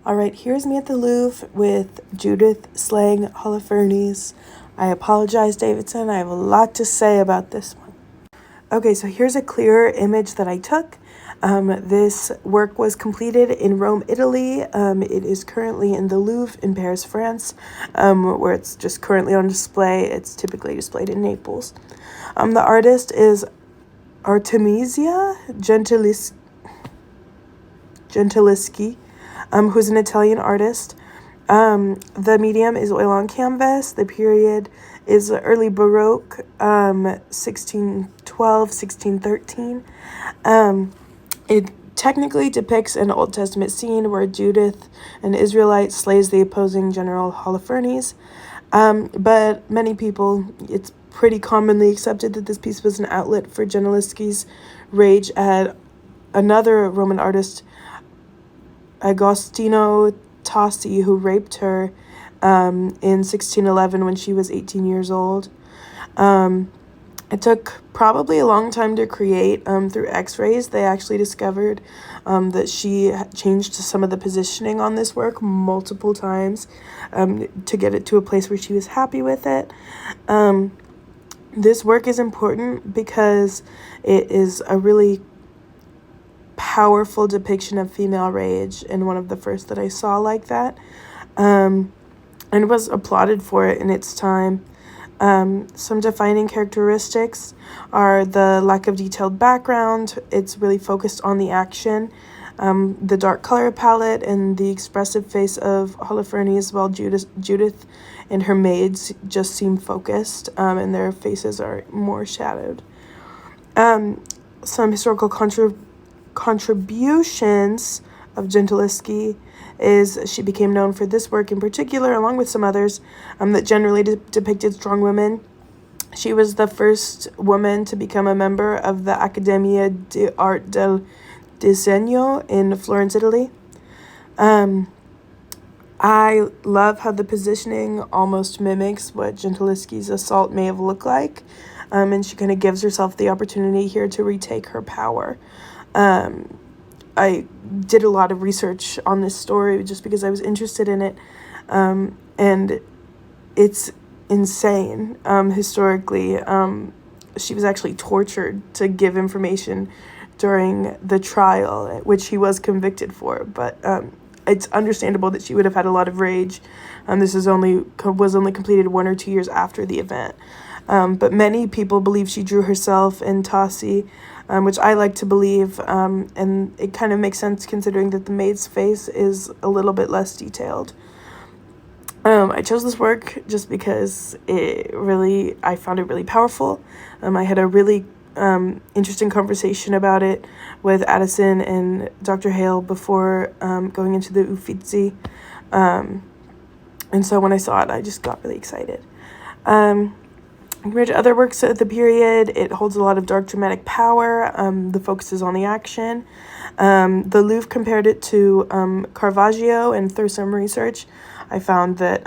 All right, here's me at the Louvre with Judith slaying Holofernes. I apologize, Davidson. I have a lot to say about this one. Okay, so here's a clear image that I took. This work was completed in Rome, Italy. It is currently in the Louvre in Paris, France, where it's just currently on display. It's typically displayed in Naples. The artist is Artemisia Gentileschi, who's an Italian artist. The medium is oil on canvas. The period is early Baroque, 1612, 1613. It technically depicts an Old Testament scene where Judith, an Israelite, slays the opposing general Holofernes. But many people, it's pretty commonly accepted that this piece was an outlet for Gentileschi's rage at another Roman artist, Agostino Tassi, who raped her in 1611 when she was 18 years old. It took probably a long time to create. Through x-rays, they actually discovered that she changed some of the positioning on this work multiple times to get it to a place where she was happy with it. This work is important because it is a really powerful depiction of female rage, and one of the first that I saw like that, and was applauded for it in its time. Some defining characteristics are the lack of detailed background. It's really focused on the action, the dark color palette, and the expressive face of Holofernes, while Judith and her maids just seem focused, and their faces are more shadowed. Some historical contributions of Gentileschi is she became known for this work in particular, along with some others that generally depicted strong women. She was the first woman to become a member of the Accademia d'Arte del Disegno in Florence, Italy. I love how the positioning almost mimics what Gentileschi's assault may have looked like, and she kind of gives herself the opportunity here to retake her power. I did a lot of research on this story just because I was interested in it, and it's insane. Historically, she was actually tortured to give information during the trial, which he was convicted for, but it's understandable that she would have had a lot of rage. This was only completed 1 or 2 years after the event. But many people believe she drew herself and Tassi, which I like to believe, and it kind of makes sense considering that the maid's face is a little bit less detailed. I chose this work just because I found it really powerful. I had a really interesting conversation about it with Addison and Dr. Hale before going into the Uffizi. And so when I saw it, I just got really excited. Compared to other works of the period, it holds a lot of dark dramatic power. The focus is on the action. The Louvre compared it to Caravaggio, and through some research, I found that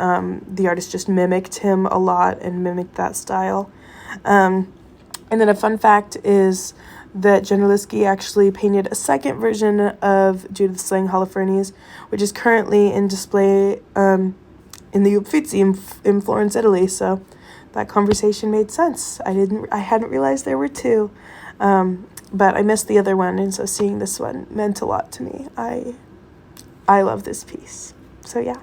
the artist just mimicked him a lot and mimicked that style. And then a fun fact is that Gentileschi actually painted a second version of Judith slaying Holofernes, which is currently in display in the Uffizi in Florence, Italy. So that conversation made sense. I hadn't realized there were two, but I missed the other one, and so seeing this one meant a lot to me. I love this piece. So yeah.